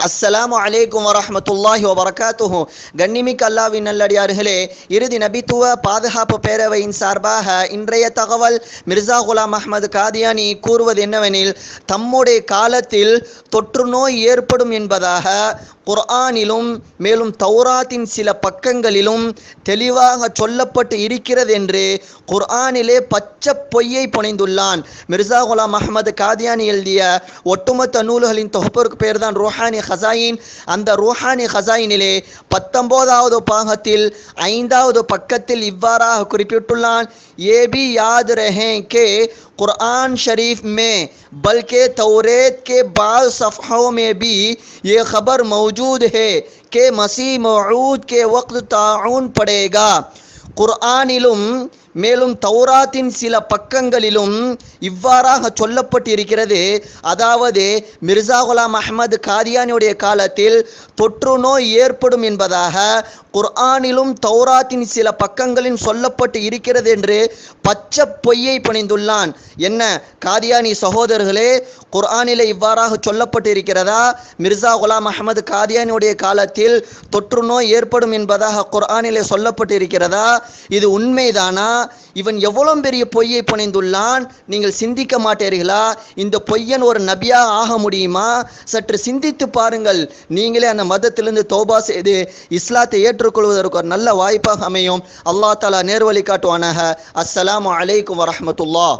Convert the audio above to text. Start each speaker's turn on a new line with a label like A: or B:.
A: அஸ்ஸலாமு அலைக்கும் வரஹ்மத்துல்லாஹி வபரகாத்துஹு. கண்ணிமிக்க அல்லாஹ்வின் நல்லடியார்களே, இறுதி நபித்துவ பாதுகாப்பு பேரவையின் சார்பாக இன்றைய தகவல் மிர்சா குலாம் அஹ்மது காதியானி கூறுவது என்னவெனில், தம்முடைய காலத்தில் தொற்று நோய் ஏற்படும் என்பதாக குர்ஆனிலும் மேலும் தௌராத்தின் சில பக்கங்களிலும் தெளிவாக சொல்லப்பட்டு இருக்கிறது என்று குர்ஆனிலே பச்சை பொய்யை புனைந்துள்ளான். மிர்சா குலாம் அஹ்மது காதியானி எழுதிய ஒட்டுமொத்த நூல்களின் தொகுப்பிற்கு பேர் தான் ரூஹானி ஹசாயின். அந்த ரூஹானி ஹசாயினிலே 19வது பாகத்தில் 5வது பக்கத்தில் இவ்வாறாக குறிப்பிட்டுள்ளான். ये भी याद रहें कि कुरान शरीफ में बल्कि तौरेत के बाद सफ़हों में भी ये खबर मौजूद है कि मसीह मऊद के वक्त ताउन पड़ेगा. குர்ஆனிலும் மேலும் தௌராத்தின் சில பக்கங்களிலும் இவ்வாறாக சொல்லப்பட்டிருக்கிறது. அதாவது மிர்சா குலாம் அஹ்மது காதியானியுடைய காலத்தில் தொற்று நோய் ஏற்படும் என்பதாக குர்ஆனிலும் தௌராத்தின் சில பக்கங்களில் சொல்லப்பட்டு இருக்கிறது என்று பச்சை பொய்யை புனைந்துள்ளான். என்ன காதியானி சகோதரர்களே, குர்ஆனிலே இவ்வாறாக சொல்லப்பட்டு இருக்கிறதா? மிர்சா குலாம் அஹ்மது காதியானியுடைய காலத்தில் தொற்று நோய் ஏற்படும் என்பதாக குர்ஆனிலே சொல்லப்பட்டு இருக்கிறதா? இது உண்மைதானா? இவன் எவ்வளவு பெரிய பொய்யை புனைந்துள்ளான், நீங்கள் சிந்திக்க மாட்டீர்களா? இந்த பொய்யன் ஒரு நபியா ஆக முடியுமா? சற்று சிந்தித்து பாருங்கள். நீங்களே அந்த மதத்திலிருந்து தௌபா செய்து இஸ்லாத்தை ஏற்றுக்கொள்வதற்கு ஒரு நல்ல வாய்ப்பாக அமையும். அல்லாஹ் தஆலா நேர்வழி காட்டுவானாக. அஸ்ஸலாமு அலைக்கும் வரஹ்மத்துல்லாஹ்.